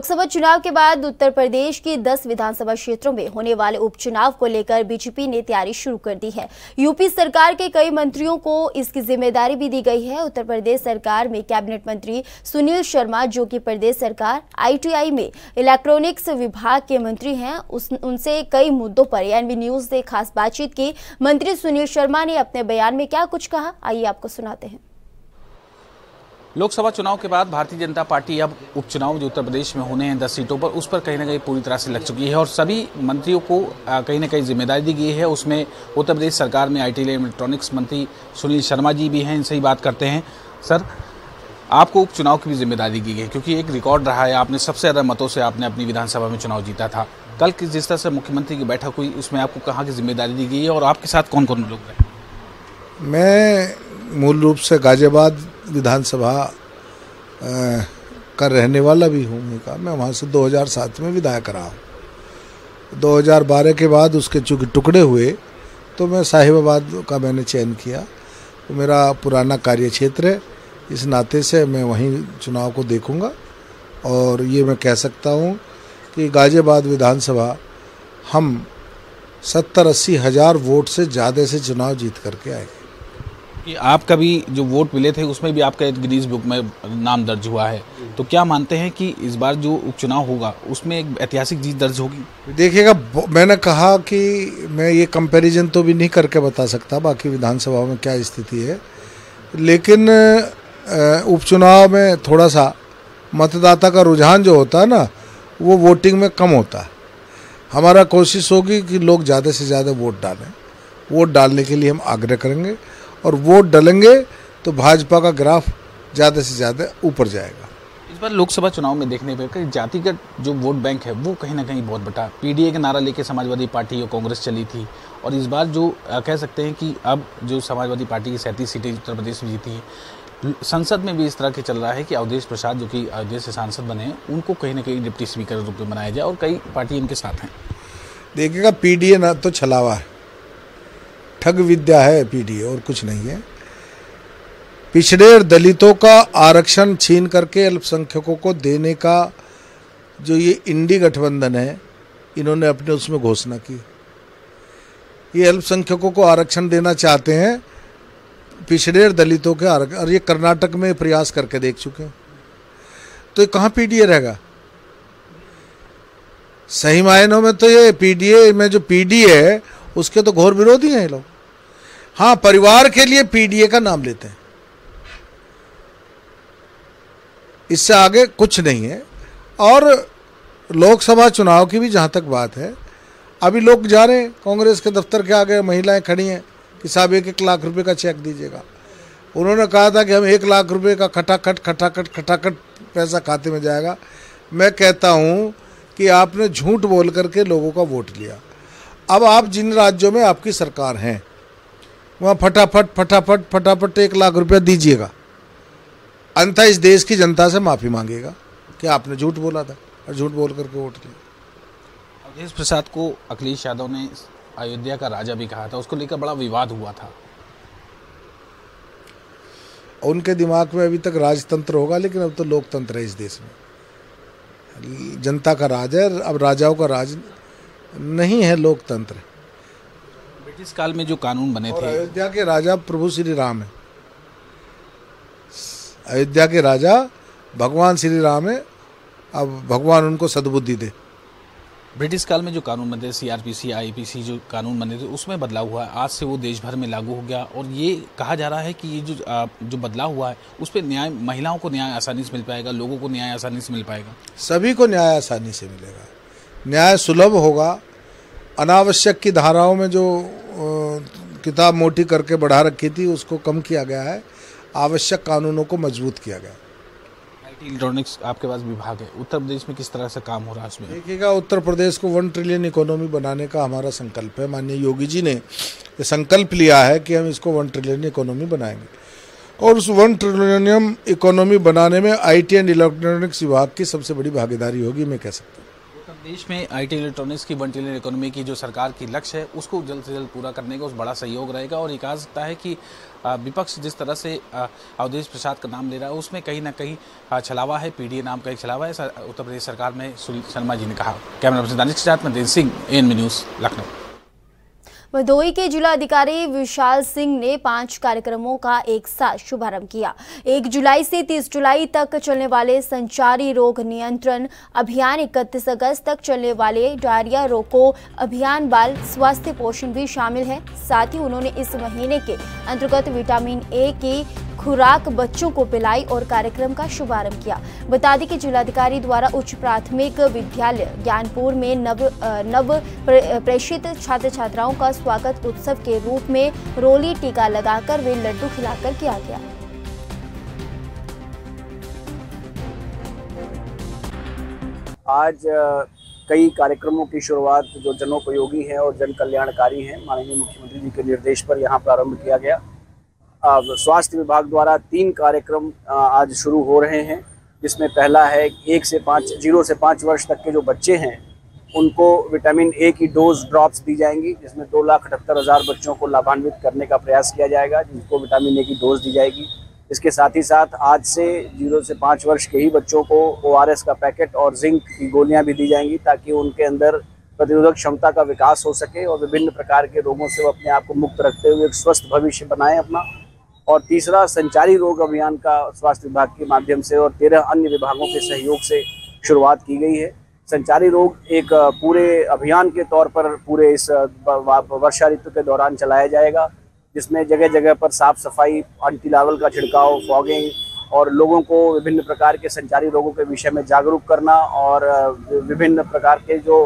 लोकसभा चुनाव के बाद उत्तर प्रदेश की 10 विधानसभा क्षेत्रों में होने वाले उपचुनाव को लेकर बीजेपी ने तैयारी शुरू कर दी है। यूपी सरकार के कई मंत्रियों को इसकी जिम्मेदारी भी दी गई है। उत्तर प्रदेश सरकार में कैबिनेट मंत्री सुनील शर्मा, जो कि प्रदेश सरकार ITI में इलेक्ट्रॉनिक्स विभाग के मंत्री हैं, उनसे कई मुद्दों पर ANV न्यूज से खास बातचीत की। मंत्री सुनील शर्मा ने अपने बयान में क्या कुछ कहा, आइए आपको सुनाते हैं। लोकसभा चुनाव के बाद भारतीय जनता पार्टी अब उपचुनाव जो उत्तर प्रदेश में होने हैं 10 सीटों पर, उस पर कहीं ना कहीं पूरी तरह से लग चुकी है और सभी मंत्रियों को कहीं ना कहीं जिम्मेदारी दी गई है। उसमें उत्तर प्रदेश सरकार में ITI इलेक्ट्रॉनिक्स मंत्री सुनील शर्मा जी भी हैं। इनसे ही बात करते हैं। सर, आपको उपचुनाव की भी जिम्मेदारी दी गई है क्योंकि एक रिकॉर्ड रहा है, आपने सबसे ज़्यादा मतों से आपने अपनी विधानसभा में चुनाव जीता था। कल जिस तरह से मुख्यमंत्री की बैठक हुई, उसमें आपको कहाँ की जिम्मेदारी दी गई है और आपके साथ कौन कौन लोग रहे? मैं मूल रूप से गाजियाबाद विधानसभा का रहने वाला भी हूँ। मैं वहाँ से 2007 में विधायक रहा हूँ। 2012 के बाद उसके चूँकि टुकड़े हुए तो मैं साहिबाबाद का मैंने चयन किया। तो मेरा पुराना कार्य क्षेत्र है, इस नाते से मैं वहीं चुनाव को देखूँगा और ये मैं कह सकता हूँ कि गाजियाबाद विधानसभा हम 70-80 हज़ार वोट से ज़्यादा से चुनाव जीत करके आए। कि आपका भी जो वोट मिले थे उसमें भी आपका गिनीज बुक में नाम दर्ज हुआ है, तो क्या मानते हैं कि इस बार जो उपचुनाव होगा उसमें एक ऐतिहासिक जीत दर्ज होगी? देखिएगा, मैंने कहा कि मैं ये कंपैरिजन तो भी नहीं करके बता सकता बाकी विधानसभा में क्या स्थिति है, लेकिन उपचुनाव में थोड़ा सा मतदाता का रुझान जो होता है ना, वो वोटिंग में कम होता है। हमारा कोशिश होगी कि लोग ज़्यादा से ज़्यादा वोट डालें। वोट डालने के लिए हम आग्रह करेंगे और वोट डालेंगे तो भाजपा का ग्राफ ज़्यादा से ज़्यादा ऊपर जाएगा। इस बार लोकसभा चुनाव में देखने पर कि जातिगत जो वोट बैंक है वो कहीं ना कहीं बहुत बटा PDA का नारा लेके समाजवादी पार्टी और कांग्रेस चली थी, और इस बार जो कह सकते हैं कि अब जो समाजवादी पार्टी की 37 सीटें उत्तर प्रदेश में जीती हैं, संसद में भी इस तरह के चल रहा है कि अवधेश प्रसाद, जो कि अयोध्या से सांसद बने हैं, उनको कहीं ना कहीं डिप्टी स्पीकर के रूप में बनाया जाए और कई पार्टी इनके साथ हैं। देखिएगा, PDA ना तो छलावा है, ठग विद्या है PDA, और कुछ नहीं है। पिछड़े और दलितों का आरक्षण छीन करके अल्पसंख्यकों को देने का जो ये इंडी गठबंधन है, इन्होंने अपने उसमें घोषणा की। ये अल्पसंख्यकों को आरक्षण देना चाहते हैं, पिछड़े और दलितों के आरक्षण, और ये कर्नाटक में प्रयास करके देख चुके हैं। तो ये कहाँ PDA रहेगा? सही मायनों में तो ये PDA में जो PD है उसके तो घोर विरोधी हैं ये लोग। हाँ, परिवार के लिए PDA का नाम लेते हैं, इससे आगे कुछ नहीं है। और लोकसभा चुनाव की भी जहाँ तक बात है, अभी लोग जा रहे हैं कांग्रेस के दफ्तर के आगे, महिलाएं खड़ी हैं कि साहब 1-1 लाख रुपए का चेक दीजिएगा। उन्होंने कहा था कि हम 1 लाख रुपए का खटाखट पैसा खाते में जाएगा। मैं कहता हूँ कि आपने झूठ बोल करके लोगों का वोट लिया। अब आप जिन राज्यों में आपकी सरकार है वहाँ फटाफट 1 लाख रुपया दीजिएगा, अन्यथा इस देश की जनता से माफ़ी मांगेगा कि आपने झूठ बोला था और झूठ बोल करके वोट लिया। अवधेश प्रसाद को अखिलेश यादव ने अयोध्या का राजा भी कहा था, उसको लेकर बड़ा विवाद हुआ था। उनके दिमाग में अभी तक राजतंत्र होगा, लेकिन अब तो लोकतंत्र है इस देश में। जनता का राज है, अब राजाओं का राज नहीं है, लोकतंत्र। ब्रिटिश काल में जो कानून बने थे, अयोध्या के राजा प्रभु श्री राम है। अयोध्या के राजा भगवान श्री राम है। अब भगवान उनको सद्बुद्धि दे। ब्रिटिश काल में जो कानून बने थे, CRPC IPC जो कानून बने थे, उसमें बदलाव हुआ है। आज से वो देश भर में लागू हो गया और ये कहा जा रहा है कि ये जो बदलाव हुआ है उस पर न्याय, महिलाओं को न्याय आसानी से मिल पाएगा, लोगों को न्याय आसानी से मिल पाएगा। सभी को न्याय आसानी से मिलेगा, न्याय सुलभ होगा। अनावश्यक की धाराओं में जो किताब मोटी करके बढ़ा रखी थी उसको कम किया गया है, आवश्यक कानूनों को मजबूत किया गया। ITI इलेक्ट्रॉनिक्स आपके पास विभाग है, उत्तर प्रदेश में किस तरह से काम हो रहा है उसमें? देखिएगा, उत्तर प्रदेश को 1 ट्रिलियन इकोनॉमी बनाने का हमारा संकल्प है। माननीय योगी जी ने ये संकल्प लिया है कि हम इसको 1 ट्रिलियन इकोनॉमी बनाएंगे, और उस 1 ट्रिलियन इकोनॉमी बनाने में ITI एंड इलेक्ट्रॉनिक्स विभाग की सबसे बड़ी भागीदारी होगी, मैं कह सकता हूँ। देश में आईटी इलेक्ट्रॉनिक्स की 1 ट्रिलियन इकोनॉमी की जो सरकार की लक्ष्य है उसको जल्द से जल्द पूरा करने का उस बड़ा सहयोग रहेगा। और ये कहा सकता है कि विपक्ष जिस तरह से अवधेश प्रसाद का नाम ले रहा है उसमें कहीं ना कहीं छलावा है, पीडीए नाम का एक छलावा है उत्तर प्रदेश सरकार में, सुनील शर्मा जी ने कहा। कैमरा पर्सन दानिश के साथ मनदीप सिंह, ANB न्यूज़, लखनऊ। भदोही के जिलाधिकारी विशाल सिंह ने 5 कार्यक्रमों का एक साथ शुभारंभ किया। 1 जुलाई से 30 जुलाई तक चलने वाले संचारी रोग नियंत्रण अभियान, 31 अगस्त तक चलने वाले डायरिया रोको अभियान, बाल स्वास्थ्य पोषण भी शामिल है। साथ ही उन्होंने इस महीने के अंतर्गत विटामिन ए की खुराक बच्चों को पिलाई और कार्यक्रम का शुभारंभ किया। बता दें कि जिलाधिकारी द्वारा उच्च प्राथमिक विद्यालय ज्ञानपुर में नव प्रेषित छात्र छात्राओं का स्वागत उत्सव के रूप में रोली टीका लगाकर वे लड्डू खिलाकर किया गया। आज कई कार्यक्रमों की शुरुआत जो जनोपयोगी हैं और जन कल्याणकारी हैं, माननीय मुख्यमंत्री जी के निर्देश पर यहाँ प्रारंभ किया गया। स्वास्थ्य विभाग द्वारा 3 कार्यक्रम आज शुरू हो रहे हैं, जिसमें पहला है 0 से 5 वर्ष तक के जो बच्चे हैं उनको विटामिन ए की डोज ड्रॉप्स दी जाएंगी, जिसमें 2,78,000 बच्चों को लाभान्वित करने का प्रयास किया जाएगा, जिनको विटामिन ए की डोज दी जाएगी। इसके साथ ही साथ आज से 0 से 5 वर्ष के ही बच्चों को ORS का पैकेट और जिंक की गोलियां भी दी जाएंगी, ताकि उनके अंदर प्रतिरोधक क्षमता का विकास हो सके और विभिन्न प्रकार के रोगों से वो अपने आप को मुक्त रखते हुए एक स्वस्थ भविष्य बनाएं अपना। और तीसरा, संचारी रोग अभियान का स्वास्थ्य विभाग के माध्यम से और 13 अन्य विभागों के सहयोग से शुरुआत की गई है। संचारी रोग एक पूरे अभियान के तौर पर पूरे इस वर्षा ऋतु के दौरान चलाया जाएगा, जिसमें जगह जगह पर साफ सफाई, एंटी लार्वल का छिड़काव, फॉगिंग और लोगों को विभिन्न प्रकार के संचारी रोगों के विषय में जागरूक करना और विभिन्न प्रकार के जो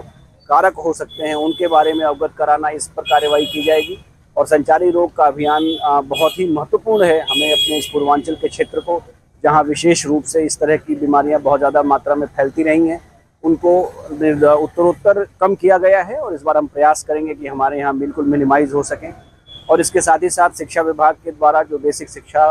कारक हो सकते हैं उनके बारे में अवगत कराना, इस पर कार्यवाही की जाएगी। और संचारी रोग का अभियान बहुत ही महत्वपूर्ण है हमें अपने इस पूर्वांचल के क्षेत्र को, जहां विशेष रूप से इस तरह की बीमारियां बहुत ज़्यादा मात्रा में फैलती रही हैं, उनको उत्तरोत्तर कम किया गया है और इस बार हम प्रयास करेंगे कि हमारे यहाँ बिल्कुल मिनिमाइज हो सकें। और इसके साथ ही साथ शिक्षा विभाग के द्वारा जो बेसिक शिक्षा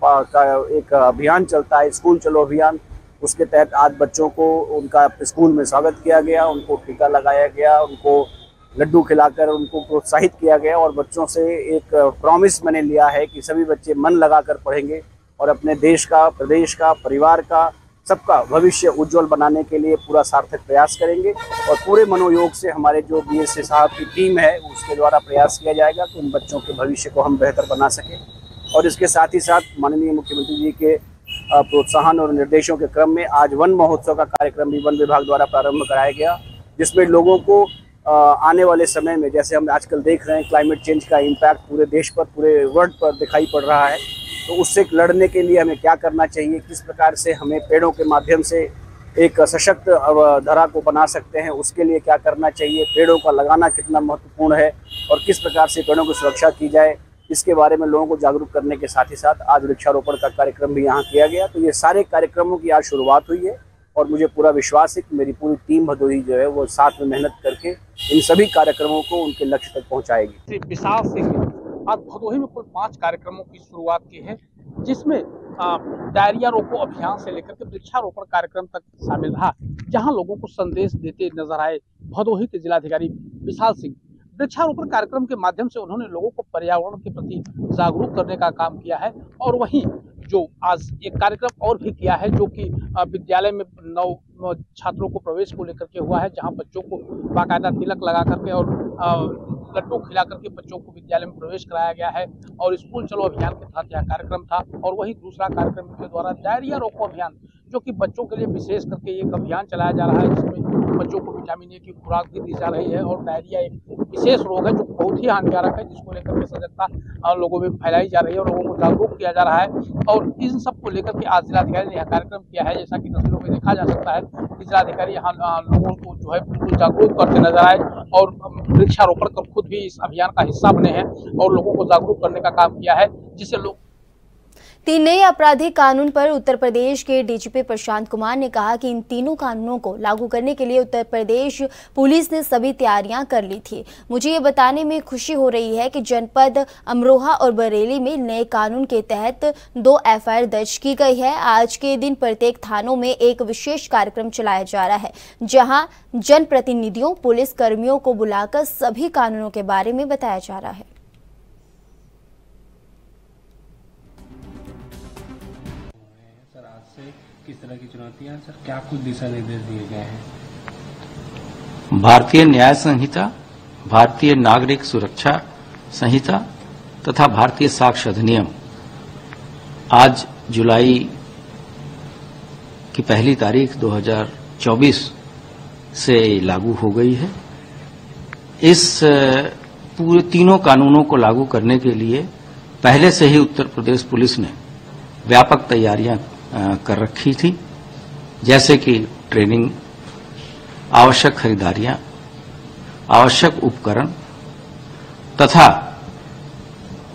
का एक अभियान चलता है, स्कूल चलो अभियान, उसके तहत आज बच्चों को उनका स्कूल में स्वागत किया गया, उनको टीका लगाया गया, उनको लड्डू खिलाकर उनको प्रोत्साहित किया गया और बच्चों से एक प्रॉमिस मैंने लिया है कि सभी बच्चे मन लगाकर पढ़ेंगे और अपने देश का, प्रदेश का, परिवार का, सबका भविष्य उज्जवल बनाने के लिए पूरा सार्थक प्रयास करेंगे। और पूरे मनोयोग से हमारे जो BSA साहब की टीम है उसके द्वारा प्रयास किया जाएगा कि उन बच्चों के भविष्य को हम बेहतर बना सकें। और इसके साथ ही साथ माननीय मुख्यमंत्री जी के प्रोत्साहन और निर्देशों के क्रम में आज वन महोत्सव का कार्यक्रम भी वन विभाग द्वारा प्रारंभ कराया गया, जिसमें लोगों को आने वाले समय में, जैसे हम आजकल देख रहे हैं क्लाइमेट चेंज का इम्पैक्ट पूरे देश पर, पूरे वर्ल्ड पर दिखाई पड़ रहा है, तो उससे लड़ने के लिए हमें क्या करना चाहिए, किस प्रकार से हमें पेड़ों के माध्यम से एक सशक्त धरा को बना सकते हैं, उसके लिए क्या करना चाहिए, पेड़ों का लगाना कितना महत्वपूर्ण है और किस प्रकार से पेड़ों की सुरक्षा की जाए, इसके बारे में लोगों को जागरूक करने के साथ ही साथ आज वृक्षारोपण का कार्यक्रम भी यहाँ किया गया। तो ये सारे कार्यक्रमों की आज शुरुआत हुई है और मुझे पूरा विश्वास है कि मेरी पूरी टीम भदोही जो है वो साथ में मेहनत करके इन सभी कार्यक्रमों को उनके लक्ष्य तक पहुंचाएगी। विशाल सिंह आज भदोही में कुल 5 कार्यक्रमों की शुरुआत की है, जिसमें डायरिया रोको अभियान से लेकर के वृक्षारोपण कार्यक्रम तक शामिल रहा, जहां लोगों को संदेश देते नजर आए भदोही के जिलाधिकारी विशाल सिंह। वृक्षारोपण कार्यक्रम के माध्यम से उन्होंने लोगों को पर्यावरण के प्रति जागरूक करने का काम किया है। और वहीं जो आज एक कार्यक्रम और भी किया है, जो कि विद्यालय में 9 छात्रों को प्रवेश को लेकर के हुआ है, जहां बच्चों को बाकायदा तिलक लगा करके और लड्डू खिला करके बच्चों को विद्यालय में प्रवेश कराया गया है। और स्कूल चलो अभियान के तहत यह कार्यक्रम था। और वहीं दूसरा कार्यक्रम के द्वारा डायरिया रोको अभियान, जो कि बच्चों के लिए विशेष करके एक अभियान चलाया जा रहा है, जिसमें बच्चों को विटामिन ए की खुराक भी दी जा रही है। और डायरिया एक विशेष रोग है जो बहुत ही हानिकारक है, जिसको लेकर के सजगता लोगों में फैलाई जा रही है और लोगों को जागरूक किया जा रहा है। और इन सब को लेकर के आज जिलाधिकारी ने यह कार्यक्रम किया है। जैसा कि तस्वीरों में देखा जा सकता है कि जिलाधिकारी यहाँ लोगों को जो है बिल्कुल जागरूक करते नजर आए और वृक्षारोपण कर खुद भी इस अभियान का हिस्सा बने हैं और लोगों को जागरूक करने का काम किया है, जिससे लोग तीन नए आपराधिक कानून पर उत्तर प्रदेश के डीजीपी प्रशांत कुमार ने कहा कि इन तीनों कानूनों को लागू करने के लिए उत्तर प्रदेश पुलिस ने सभी तैयारियां कर ली थी। मुझे ये बताने में खुशी हो रही है कि जनपद अमरोहा और बरेली में नए कानून के तहत 2 एफआईआर दर्ज की गई है। आज के दिन प्रत्येक थानों में एक विशेष कार्यक्रम चलाया जा रहा है, जहां जनप्रतिनिधियों, पुलिस कर्मियों को बुलाकर सभी कानूनों के बारे में बताया जा रहा है। किस तरह की चुनौतियां, सर क्या कुछ दिशा निर्देश दिए गए हैं? भारतीय न्याय संहिता, भारतीय नागरिक सुरक्षा संहिता तथा भारतीय साक्ष्य अधिनियम आज जुलाई की पहली तारीख 2024 से लागू हो गई है। इस पूरे तीनों कानूनों को लागू करने के लिए पहले से ही उत्तर प्रदेश पुलिस ने व्यापक तैयारियां कर रखी थी, जैसे कि ट्रेनिंग, आवश्यक खरीदारियां, आवश्यक उपकरण तथा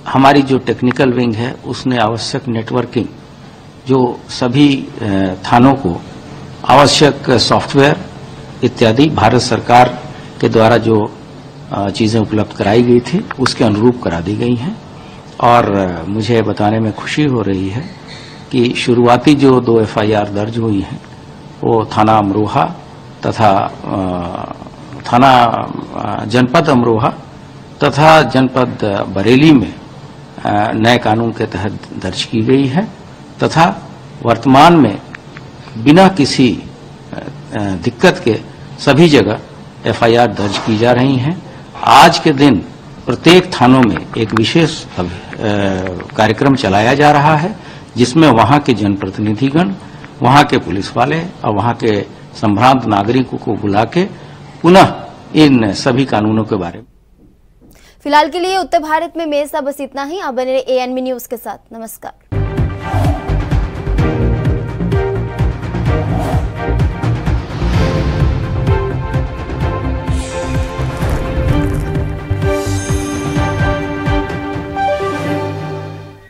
हमारी जो टेक्निकल विंग है उसने आवश्यक नेटवर्किंग, जो सभी थानों को आवश्यक सॉफ्टवेयर इत्यादि भारत सरकार के द्वारा जो चीजें उपलब्ध कराई गई थी उसके अनुरूप करा दी गई हैं। और मुझे बताने में खुशी हो रही है कि शुरुआती जो 2 एफआईआर दर्ज हुई हैं वो थाना अमरोहा तथा जनपद अमरोहा तथा जनपद बरेली में नए कानून के तहत दर्ज की गई है तथा वर्तमान में बिना किसी दिक्कत के सभी जगह एफआईआर दर्ज की जा रही हैं। आज के दिन प्रत्येक थानों में एक विशेष कार्यक्रम चलाया जा रहा है, जिसमें वहां के जनप्रतिनिधिगण, वहां के पुलिस वाले और वहां के संभ्रांत नागरिकों को बुला के पुनः इन सभी कानूनों के बारे में। फिलहाल के लिए उत्तर भारत में मेरे साथ बस इतना ही। आप बने रहे ANB न्यूज के साथ। नमस्कार।